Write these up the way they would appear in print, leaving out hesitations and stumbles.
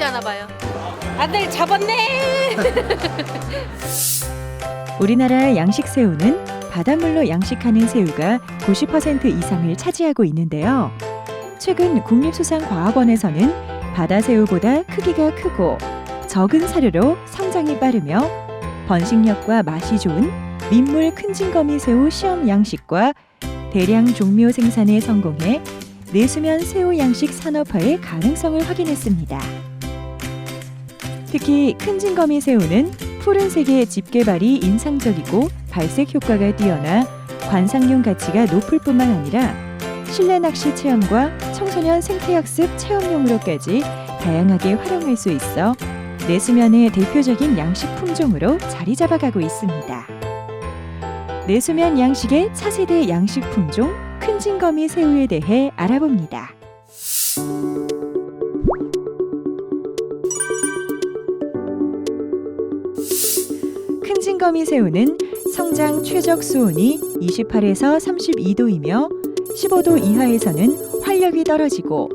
하나 봐요. 아들 잡았네. 우리나라의 양식 새우는 바닷물로 양식하는 새우가 90% 이상을 차지하고 있는데요. 최근 국립수산과학원에서는 바다새우보다 크기가 크고 적은 사료로 성장이 빠르며 번식력과 맛이 좋은 민물 큰징거미 새우 시험 양식과 대량 종묘 생산에 성공해 내수면 새우 양식 산업화의 가능성을 확인했습니다. 특히 큰징거미 새우는 푸른색의 집게발이 인상적이고 발색 효과가 뛰어나 관상용 가치가 높을 뿐만 아니라 실내 낚시 체험과 청소년 생태학습 체험용으로까지 다양하게 활용할 수 있어 내수면의 대표적인 양식 품종으로 자리 잡아가고 있습니다. 내수면 양식의 차세대 양식 품종 큰징거미 새우에 대해 알아봅니다. 큰징거미 새우는 성장 최적 수온이 28에서 32도이며 15도 이하에서는 활력이 떨어지고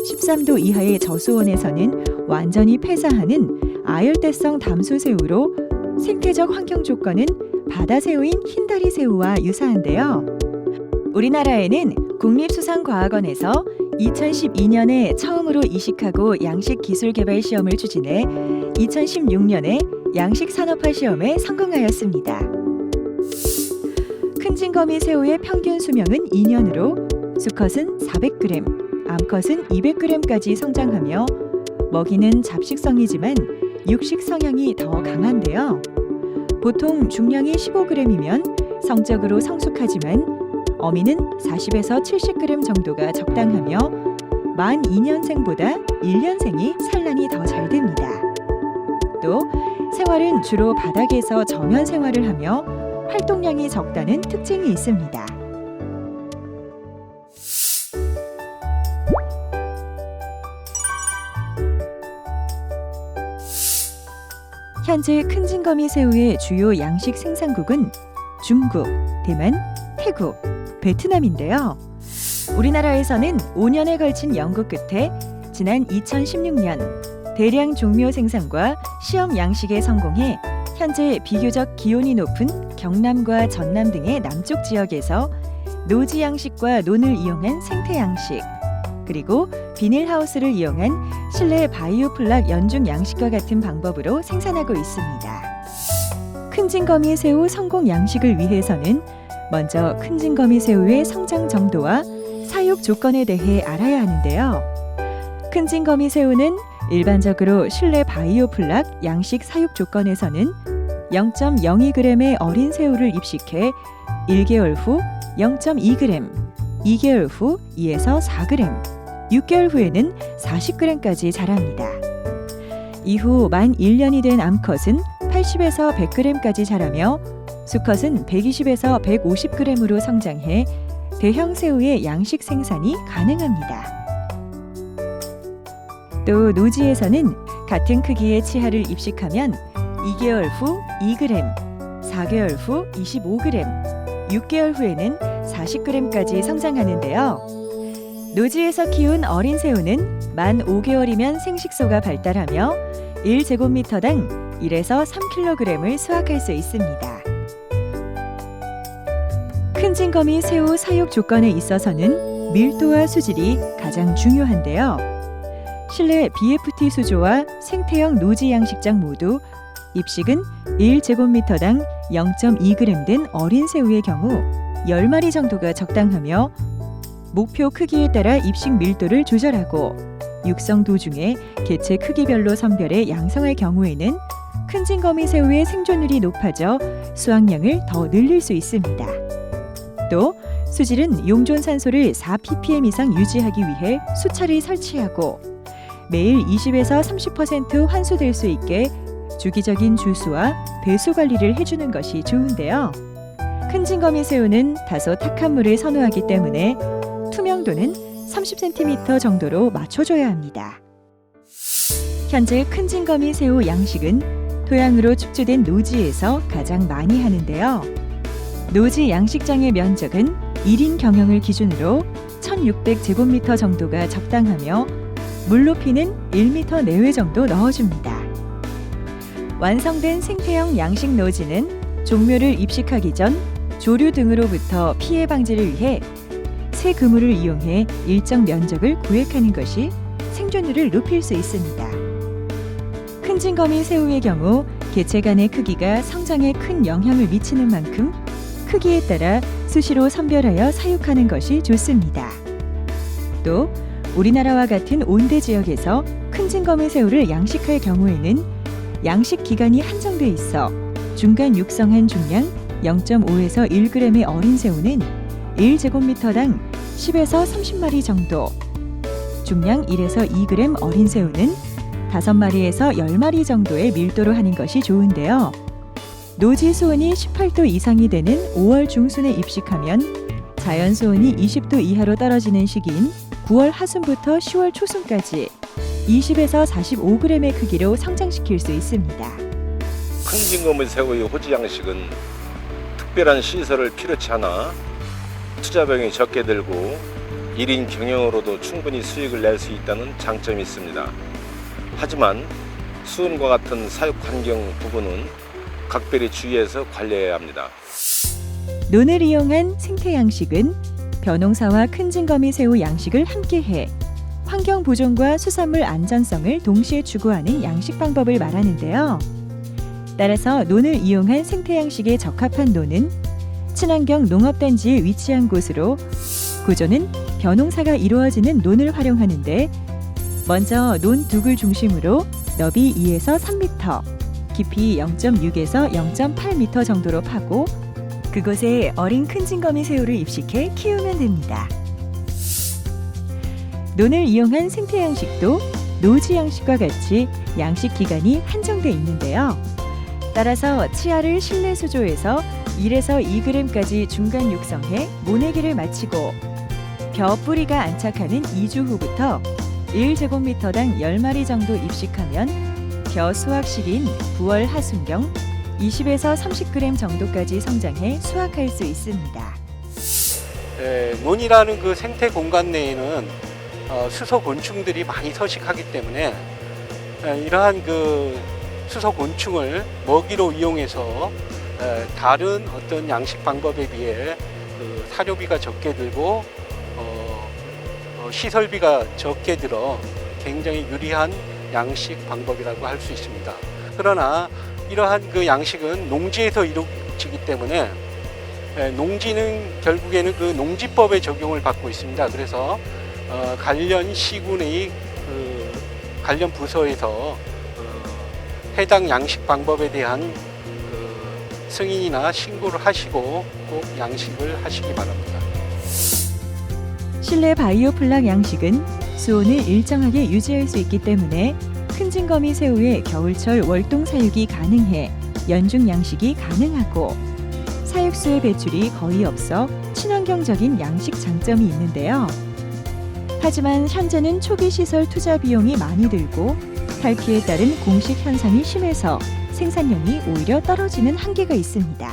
13도 이하의 저수온에서는 완전히 폐사하는 아열대성 담수새우로 생태적 환경 조건은 바다새우인 흰다리 새우와 유사한데요. 우리나라에는 국립수산과학원에서 2012년에 처음으로 이식하고 양식 기술 개발 시험을 추진해 2016년에 양식 산업화 시험에 성공하였습니다. 큰징거미 새우의 평균 수명은 2년으로 수컷은 400g, 암컷은 200g까지 성장하며 먹이는 잡식성이지만 육식 성향이 더 강한데요. 보통 중량이 15g이면 성적으로 성숙하지만 어미는 40에서 70g 정도가 적당하며 만 2년생보다 1년생이 산란이 더 잘 됩니다. 또 생활은 주로 바닥에서 저면 생활을 하며 활동량이 적다는 특징이 있습니다. 현재 큰징거미 새우의 주요 양식 생산국은 중국, 대만, 태국, 베트남인데요. 우리나라에서는 5년에 걸친 연구 끝에 지난 2016년 대량 종묘 생산과 시험 양식에 성공해 현재 비교적 기온이 높은 경남과 전남 등의 남쪽 지역에서 노지 양식과 논을 이용한 생태 양식, 그리고 비닐하우스를 이용한 실내 바이오 플락 연중 양식과 같은 방법으로 생산하고 있습니다. 큰징거미 새우 성공 양식을 위해서는 먼저 큰징거미 새우의 성장 정도와 사육 조건에 대해 알아야 하는데요. 큰징거미 새우는 일반적으로 실내 바이오 플락 양식 사육 조건에서는 0.02g의 어린 새우를 입식해 1개월 후 0.2g, 2개월 후 2에서 4g, 6개월 후에는 40g까지 자랍니다. 이후 만 1년이 된 암컷은 80에서 100g까지 자라며 수컷은 120에서 150g으로 성장해 대형 새우의 양식 생산이 가능합니다. 또 노지에서는 같은 크기의 치아를 입식하면 2개월 후 2g, 4개월 후 25g, 6개월 후에는 40g까지 성장하는데요. 노지에서 키운 어린 새우는 만 5개월이면 생식소가 발달하며 1제곱미터당 1에서 3kg을 수확할 수 있습니다. 큰징거미 새우 사육 조건에 있어서는 밀도와 수질이 가장 중요한데요. 실내 BFT 수조와 생태형 노지 양식장 모두 입식은 1제곱미터당 0.2g 된 어린 새우의 경우 10마리 정도가 적당하며 목표 크기에 따라 입식 밀도를 조절하고 육성 도중에 개체 크기별로 선별해 양성할 경우에는 큰징거미 새우의 생존율이 높아져 수확량을 더 늘릴 수 있습니다. 또 수질은 용존산소를 4ppm 이상 유지하기 위해 수차를 설치하고 매일 20에서 30% 환수될 수 있게 주기적인 주수와 배수 관리를 해주는 것이 좋은데요. 큰징거미 새우는 다소 탁한 물을 선호하기 때문에 투명도는 30cm 정도로 맞춰줘야 합니다. 현재 큰징거미 새우 양식은 토양으로 축조된 노지에서 가장 많이 하는데요. 노지 양식장의 면적은 1인 경영을 기준으로 1600제곱미터 정도가 적당하며 물 높이는 1m 내외 정도 넣어줍니다. 완성된 생태형 양식 노지는 종묘를 입식하기 전 조류 등으로부터 피해 방지를 위해 새 그물을 이용해 일정 면적을 구획하는 것이 생존율을 높일 수 있습니다. 큰 진거미 새우의 경우 개체 간의 크기가 성장에 큰 영향을 미치는 만큼 크기에 따라 수시로 선별하여 사육하는 것이 좋습니다. 또 우리나라와 같은 온대 지역에서 큰 진거미 새우를 양식할 경우에는 양식 기간이 한정돼 있어 중간 육성한 중량 0.5에서 1g의 어린 새우는 1제곱미터당 10에서 30마리 정도, 중량 1에서 2g 어린 새우는 5마리에서 10마리 정도의 밀도로 하는 것이 좋은데요. 노지 수온이 18도 이상이 되는 5월 중순에 입식하면 자연 수온이 20도 이하로 떨어지는 시기인 9월 하순부터 10월 초순까지 20에서 45g의 크기로 성장시킬 수 있습니다. 큰 진거미 새우의 호지 양식은 특별한 시설을 필요치 않아 투자비용이 적게 들고 1인 경영으로도 충분히 수익을 낼 수 있다는 장점이 있습니다. 하지만 수온과 같은 사육 환경 부분은 각별히 주의해서 관리해야 합니다. 논을 이용한 생태 양식은 벼농사와 큰 진거미 새우 양식을 함께해 환경 보존과 수산물 안전성을 동시에 추구하는 양식 방법을 말하는데요. 따라서 논을 이용한 생태 양식에 적합한 논은 친환경 농업단지에 위치한 곳으로 구조는 벼농사가 이루어지는 논을 활용하는데 먼저 논 두굴 중심으로 너비 2에서 3m, 깊이 0.6에서 0.8m 정도로 파고 그곳에 어린 큰 진거미 새우를 입식해 키우면 됩니다. 논을 이용한 생태 양식도 노지 양식과 같이 양식 기간이 한정돼 있는데요. 따라서 치아를 실내 수조에서 1에서 2g까지 중간 육성해 모내기를 마치고 벼 뿌리가 안착하는 2주 후부터 1제곱미터당 10마리 정도 입식하면 벼 수확 시기인 9월 하순경 20에서 30g 정도까지 성장해 수확할 수 있습니다. 논이라는 그 생태 공간 내에는 수소 곤충들이 많이 서식하기 때문에 이러한 그 수소 곤충을 먹이로 이용해서 다른 어떤 양식 방법에 비해 그 사료비가 적게 들고 시설비가 적게 들어 굉장히 유리한 양식 방법이라고 할 수 있습니다. 그러나 이러한 그 양식은 농지에서 이루어지기 때문에 농지는 결국에는 그 농지법의 적용을 받고 있습니다. 그래서 관련 시군의 그 관련 부서에서 해당 양식 방법에 대한 그 승인이나 신고를 하시고 꼭 양식을 하시기 바랍니다. 실내 바이오플락 양식은 수온을 일정하게 유지할 수 있기 때문에 큰 진거미 새우의 겨울철 월동 사육이 가능해 연중 양식이 가능하고 사육수의 배출이 거의 없어 친환경적인 양식 장점이 있는데요. 하지만 현재는 초기 시설 투자 비용이 많이 들고 탈피에 따른 공식 현상이 심해서 생산량이 오히려 떨어지는 한계가 있습니다.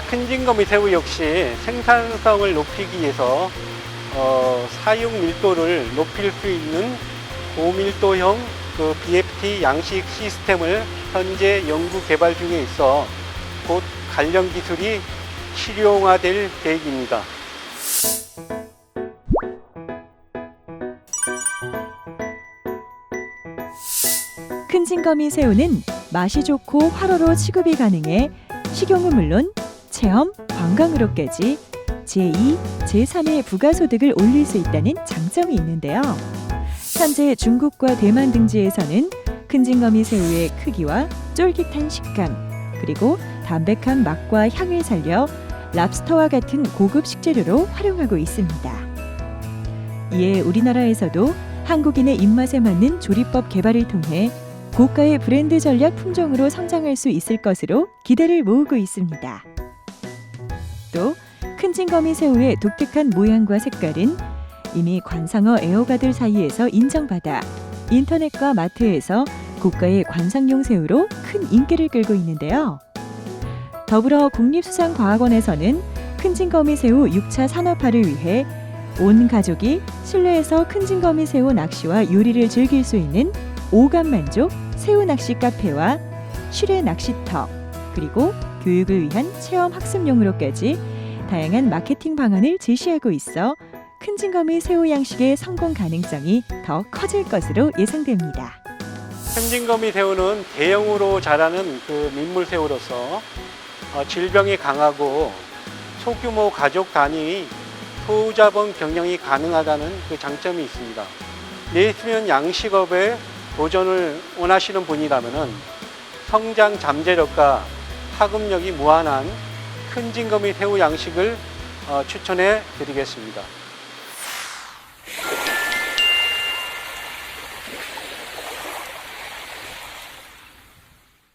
큰 진거미 새우 역시 생산성을 높이기 위해서 사육 밀도를 높일 수 있는 고밀도형 그 BFT 양식 시스템을 현재 연구 개발 중에 있어 곧 관련 기술이 실용화될 계획입니다. 큰 진거미 새우는 맛이 좋고 활어로 취급이 가능해 식용은 물론 체험, 관광으로까지 제2, 제3의 부가소득을 올릴 수 있다는 장점이 있는데요. 현재 중국과 대만 등지에서는 큰 진거미 새우의 크기와 쫄깃한 식감, 그리고 담백한 맛과 향을 살려 랍스터와 같은 고급 식재료로 활용하고 있습니다. 이에 우리나라에서도 한국인의 입맛에 맞는 조리법 개발을 통해 고가의 브랜드 전략 품종으로 성장할 수 있을 것으로 기대를 모으고 있습니다. 또 큰 진거미 새우의 독특한 모양과 색깔은 이미 관상어 애호가들 사이에서 인정받아 인터넷과 마트에서 고가의 관상용 새우로 큰 인기를 끌고 있는데요. 더불어 국립수산과학원에서는 큰 진거미 새우 6차 산업화를 위해 온 가족이 실내에서 큰 징거미 새우 낚시와 요리를 즐길 수 있는 오감만족 새우 낚시 카페와 실외 낚시터, 그리고 교육을 위한 체험 학습용으로까지 다양한 마케팅 방안을 제시하고 있어 큰 징거미 새우 양식의 성공 가능성이 더 커질 것으로 예상됩니다. 큰징거미 새우는 대형으로 자라는 그 민물새우로서 질병이 강하고 소규모 가족 단위 소자본 경영이 가능하다는 그 장점이 있습니다. 내수면 양식업에 도전을 원하시는 분이라면 성장 잠재력과 파급력이 무한한 큰징거미 새우 양식을 추천해 드리겠습니다.